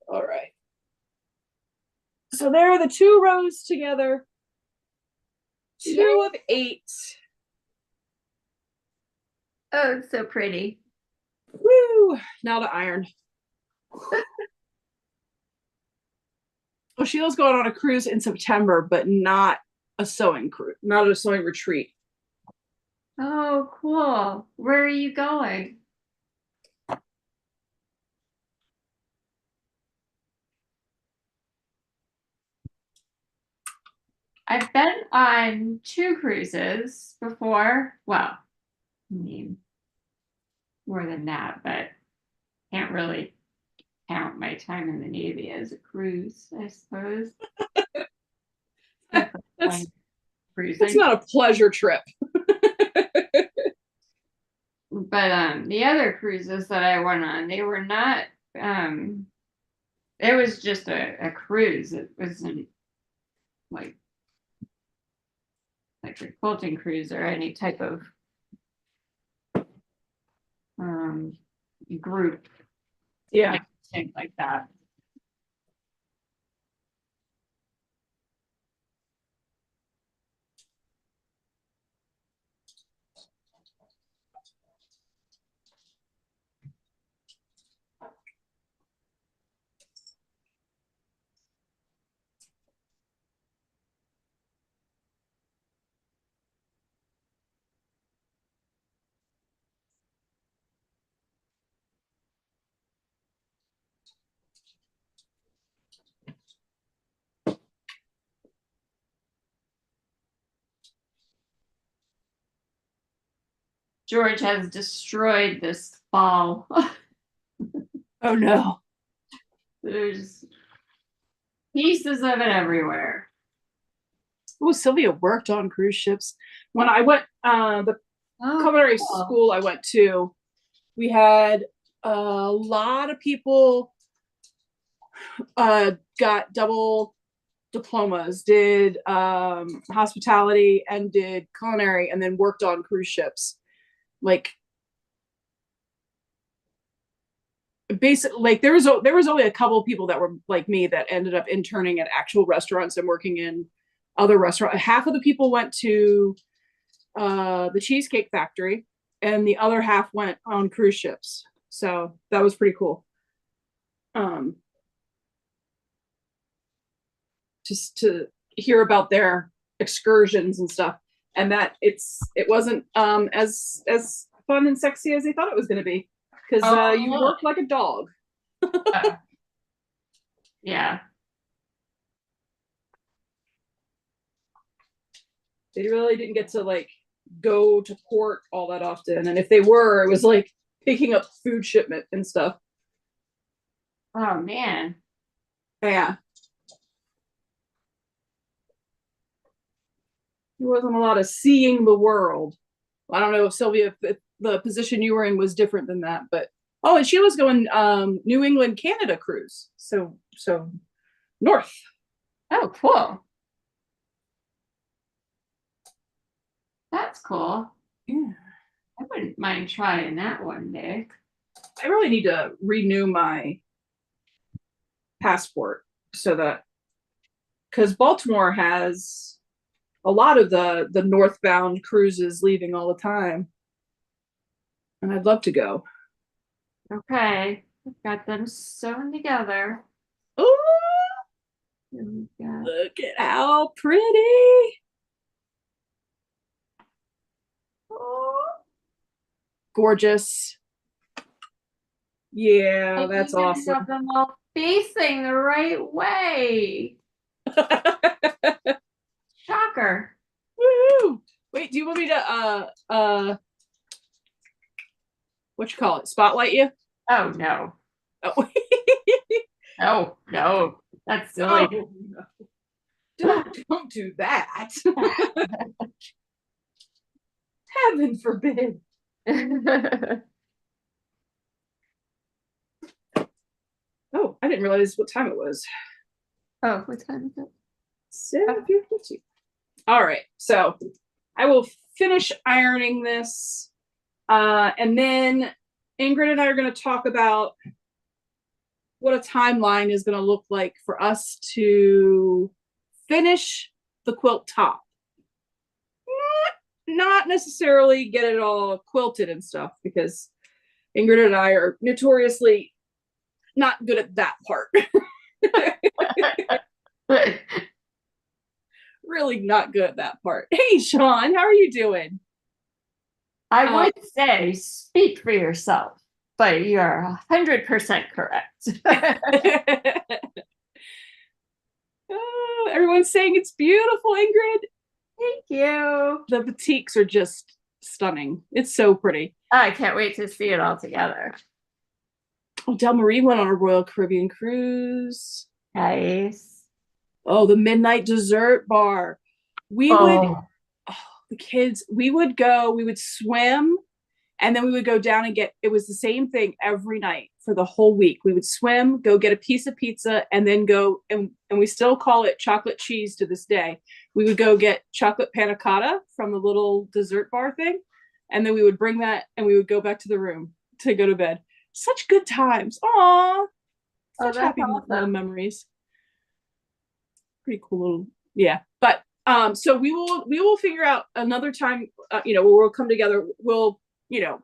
Speaker 1: All right. So there are the 2 rows together. 2 of 8.
Speaker 2: Oh, it's so pretty.
Speaker 1: Woo! Now to iron. Well, Sheila's going on a cruise in September, but not a sewing cruise, not a sewing retreat.
Speaker 2: Oh, cool. Where are you going? I've been on 2 cruises before. Well, I mean, more than that, but can't really count my time in the Navy as a cruise, I suppose.
Speaker 1: That's
Speaker 2: Cruising.
Speaker 1: not a pleasure trip.
Speaker 2: But the other cruises that I went on, they were not it was just a cruise. It wasn't like a quilting cruise or any type of group.
Speaker 1: Yeah.
Speaker 2: Things like that. George has destroyed this ball.
Speaker 1: Oh no.
Speaker 2: There's pieces of it everywhere.
Speaker 1: Oh, Sylvia worked on cruise ships. When I went,
Speaker 2: Oh,
Speaker 1: culinary
Speaker 2: cool.
Speaker 1: school I went to, we had a lot of people got double diplomas, did hospitality and did culinary, and then worked on cruise ships. Like basically, like there was only a couple of people that were like me that ended up interning at actual restaurants and working in other restaurants. Half of the people went to the Cheesecake Factory, and the other half went on cruise ships. So that was pretty cool. Um, just to hear about their excursions and stuff, and that it wasn't as fun and sexy as they thought it was going to be, because
Speaker 2: Oh,
Speaker 1: you work like a dog.
Speaker 2: uh, yeah.
Speaker 1: They really didn't get to like go to port all that often, and if they were, it was like picking up food shipment and stuff.
Speaker 2: Oh man.
Speaker 1: Yeah, there wasn't a lot of seeing the world. I don't know if Sylvia, if the position you were in was different than that, but oh, and she was going New England, Canada cruise. So north.
Speaker 2: Oh, cool. That's cool.
Speaker 1: Yeah.
Speaker 2: I wouldn't mind trying that one day.
Speaker 1: I really need to renew my passport so that, because Baltimore has a lot of the northbound cruises leaving all the time, and I'd love to go.
Speaker 2: Okay. I've got them sewn together.
Speaker 1: Oh,
Speaker 2: Here we go.
Speaker 1: look at how pretty! Oh, gorgeous. Yeah,
Speaker 2: I
Speaker 1: that's
Speaker 2: even have
Speaker 1: awesome.
Speaker 2: them all facing the right way. Shocker.
Speaker 1: Woo! Wait, do you want me to what you call it? Spotlight you?
Speaker 2: Oh no.
Speaker 1: Oh,
Speaker 2: No, no. That's
Speaker 1: oh
Speaker 2: silly.
Speaker 1: no. Don't do that. Heaven forbid. Oh, I didn't realize what time it was.
Speaker 2: Oh, what time is it?
Speaker 1: 7:52. All right, so I will finish ironing this, and then Ingrid and I are going to talk about what a timeline is going to look like for us to finish the quilt top. Not necessarily get it all quilted and stuff, because Ingrid and I are notoriously not good at that part. Really not good at that part. Hey, Sean, how are you doing?
Speaker 2: I would say speak for yourself, but you're 100% correct.
Speaker 1: Everyone's saying it's beautiful, Ingrid.
Speaker 2: Thank you.
Speaker 1: The batiks are just stunning. It's so pretty.
Speaker 2: I can't wait to see it all together.
Speaker 1: Oh, Del Marie went on a Royal Caribbean cruise.
Speaker 2: Nice.
Speaker 1: Oh, the midnight dessert bar. We would,
Speaker 2: Oh,
Speaker 1: the kids, we would swim, and then we would go down and get, it was the same thing every night for the whole week. We would swim, go get a piece of pizza, and then go, and we still call it chocolate cheese to this day. We would go get chocolate panna cotta from the little dessert bar thing, and then we would bring that, and we would go back to the room to go to bed. Such good times. Aw, such
Speaker 2: that's
Speaker 1: happy little
Speaker 2: awesome.
Speaker 1: memories. Pretty cool little, yeah. But so we will figure out another time, where we'll come together. We'll,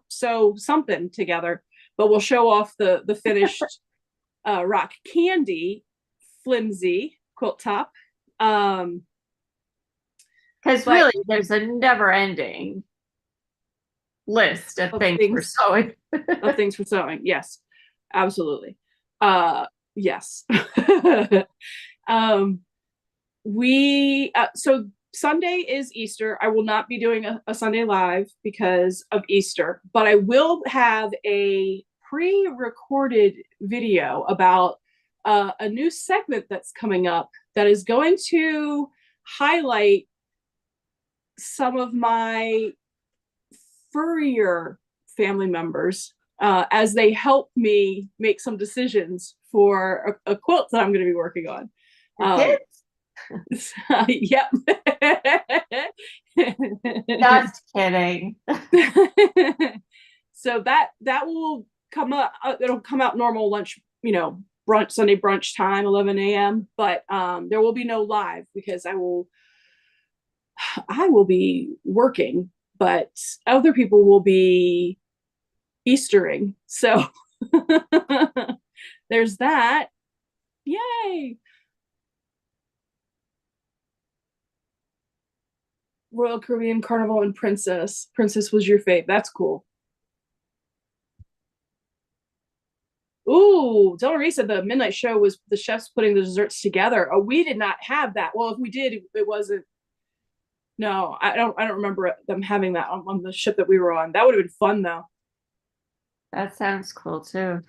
Speaker 1: sew something together, but we'll show off the finished rock candy flimsy quilt top.
Speaker 2: Because
Speaker 1: But
Speaker 2: really, there's a never ending list of things we're sewing.
Speaker 1: of things for sewing. Yes, absolutely. Yes. We so Sunday is Easter. I will not be doing a Sunday live because of Easter, but I will have a pre-recorded video about a new segment that's coming up that is going to highlight some of my furrier family members as they help me make some decisions for a quilt that I'm going to be working on.
Speaker 2: Your kids?
Speaker 1: Yep.
Speaker 2: Just kidding.
Speaker 1: So that will come up. It'll come out normal lunch, brunch, Sunday brunch time, 11 a.m. But there will be no live because I will be working, but other people will be Eastering. So there's that. Yay. Royal Caribbean Carnival and Princess. Princess was your fave. That's cool. Ooh, Delmarie said the midnight show was the chefs putting the desserts together. Oh, we did not have that. Well, if we did, it wasn't. No, I don't remember them having that on the ship that we were on. That would have been fun though.
Speaker 2: That sounds cool too.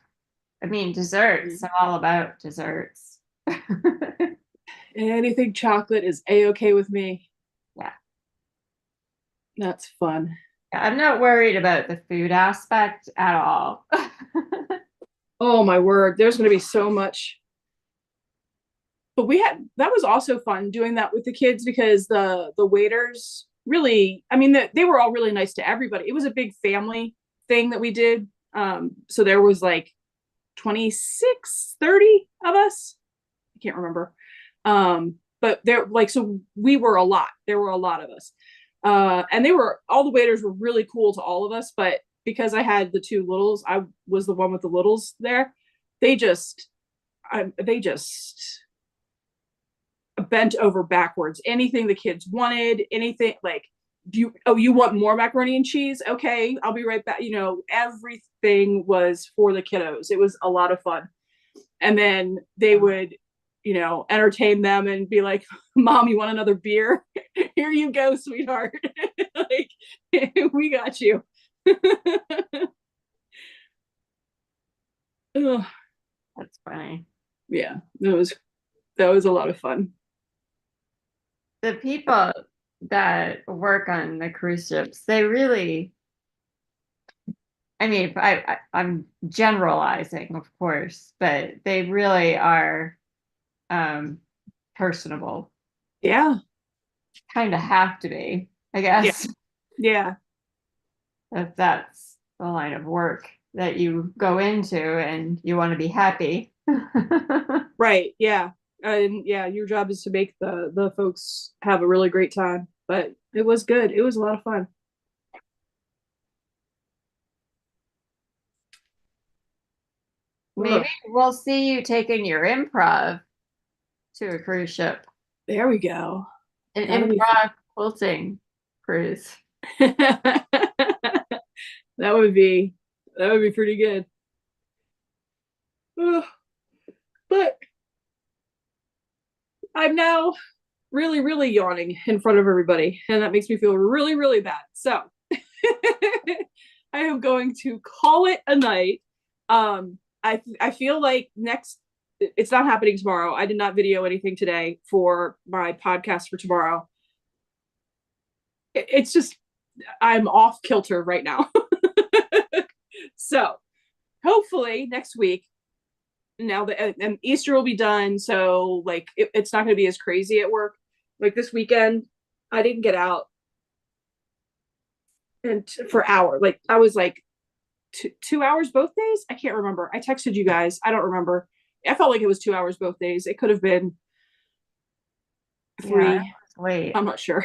Speaker 2: I mean, desserts. I'm all about desserts.
Speaker 1: Anything chocolate is a-okay with me.
Speaker 2: Yeah.
Speaker 1: That's fun.
Speaker 2: Yeah, I'm not worried about the food aspect at all.
Speaker 1: Oh my word, there's going to be so much. But that was also fun doing that with the kids because the waiters really, I mean, they were all really nice to everybody. It was a big family thing that we did. So there was like 26, 30 of us. I can't remember. But so we were a lot. There were a lot of us. And all the waiters were really cool to all of us, but because I had the two littles, I was the one with the littles there. They just bent over backwards. Anything the kids wanted, anything like, you want more macaroni and cheese? Okay, I'll be right back. Everything was for the kiddos. It was a lot of fun. And then they would, entertain them and be like, Mom, you want another beer? Here you go, sweetheart. Like, we got you.
Speaker 2: That's funny.
Speaker 1: Yeah, that was a lot of fun.
Speaker 2: The people that work on the cruise ships, they really, I mean, I'm generalizing, of course, but they really are personable.
Speaker 1: Yeah.
Speaker 2: Kind of have to be, I guess.
Speaker 1: Yeah.
Speaker 2: If that's the line of work that you go into and you want to be happy.
Speaker 1: Right. Yeah. And yeah, your job is to make the folks have a really great time. But it was good. It was a lot of fun.
Speaker 2: Maybe we'll see you taking your improv to a cruise ship.
Speaker 1: There we go.
Speaker 2: An improv quilting cruise.
Speaker 1: That would be pretty good. But I'm now really, really yawning in front of everybody, and that makes me feel really, really bad. So I am going to call it a night. I feel like it's not happening tomorrow. I did not video anything today for my podcast for tomorrow. It's just, I'm off kilter right now. So hopefully next week, now that and Easter will be done, so like it's not going to be as crazy at work. Like this weekend, I didn't get out and for hour. Like I was like 2 hours both days. I can't remember. I texted you guys. I don't remember. I felt like it was 2 hours both days. It could have been 3.
Speaker 2: Yeah, wait,
Speaker 1: I'm not sure.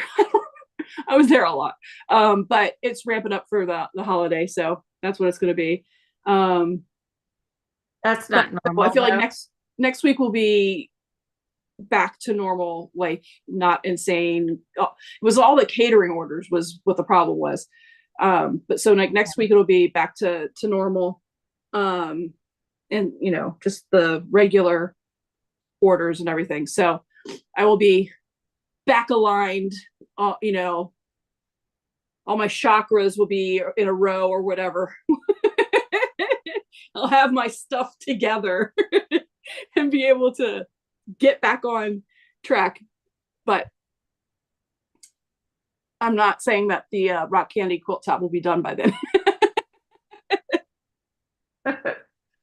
Speaker 1: I was there a lot. But it's ramping up for the holiday, so that's what it's going to be.
Speaker 2: That's not normal.
Speaker 1: I feel like next week will be back to normal, like not insane. It was all the catering orders was what the problem was. But so like next week it'll be back to normal. And just the regular orders and everything. So I will be back aligned, all my chakras will be in a row or whatever. I'll have my stuff together and be able to get back on track. But I'm not saying that the rock candy quilt top will be done by then.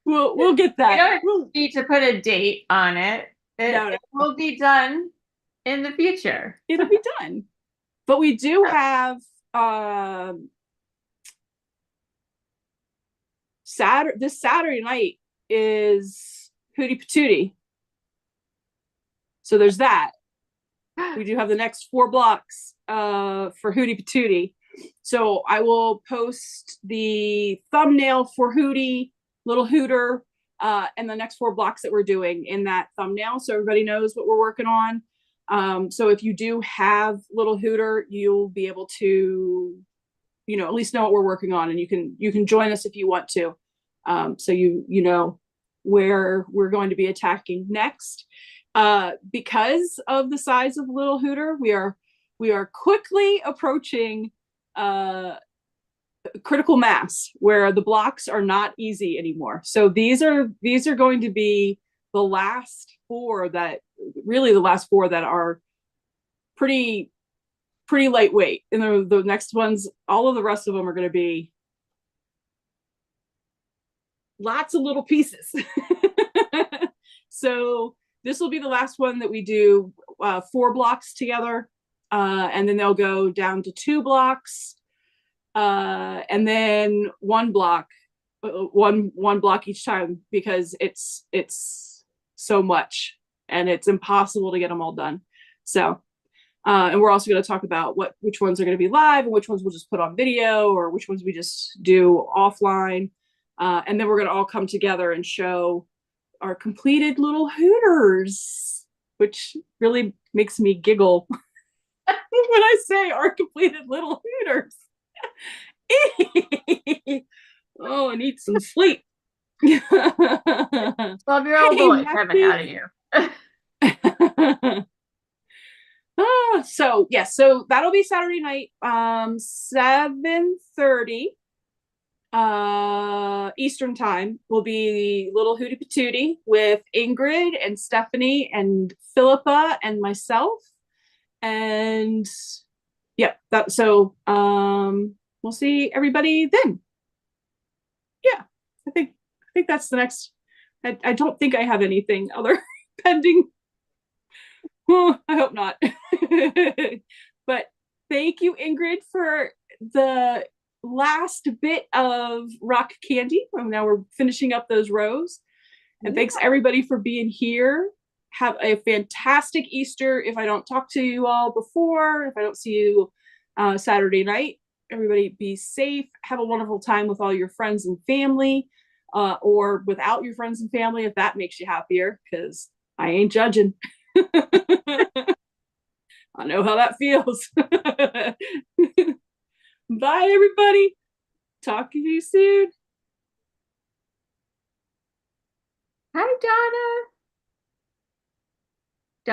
Speaker 1: We'll get
Speaker 2: You
Speaker 1: that.
Speaker 2: don't need to put a date on it.
Speaker 1: No, no,
Speaker 2: It will be done in the future.
Speaker 1: it'll be done. But we do have this Saturday night is Hootie Patootie. So there's that. We do have the next 4 blocks for Hootie Patootie. So I will post the thumbnail for Hootie, Little Hooter, and the next 4 blocks that we're doing in that thumbnail, so everybody knows what we're working on. So if you do have Little Hooter, you'll be able to, at least know what we're working on, and you can join us if you want to. So you know where we're going to be attacking next. Because of the size of Little Hooter, we are quickly approaching critical mass where the blocks are not easy anymore. So these are going to be the last 4 that are pretty lightweight, and the next ones, all of the rest of them are going to be lots of little pieces. So this will be the last one that we do 4 blocks together, and then they'll go down to 2 blocks, and then 1 block, one block each time, because it's so much and it's impossible to get them all done. So, and we're also going to talk about which ones are going to be live and which ones we'll just put on video, or which ones we just do offline, and then we're going to all come together and show our completed little Hooters, which really makes me giggle when I say our completed little Hooters. Oh, I need some sleep.
Speaker 2: 12-year-old boy coming out of you.
Speaker 1: So yes, so that'll be Saturday night, 7:30 Eastern time will be Little Hootie Patootie with Ingrid and Stephanie and Philippa and myself. And yeah, we'll see everybody then. Yeah, I think that's the next. I don't think I have anything other pending. Oh, I hope not. But thank you, Ingrid, for the last bit of rock candy. Now we're finishing up those rows. And thanks everybody for being here. Have a fantastic Easter. If I don't talk to you all before, if I don't see you Saturday night, everybody be safe. Have a wonderful time with all your friends and family, or without your friends and family, if that makes you happier, because I ain't judging. I know how that feels. Bye, everybody. Talk to you soon.
Speaker 2: Hi, Donna.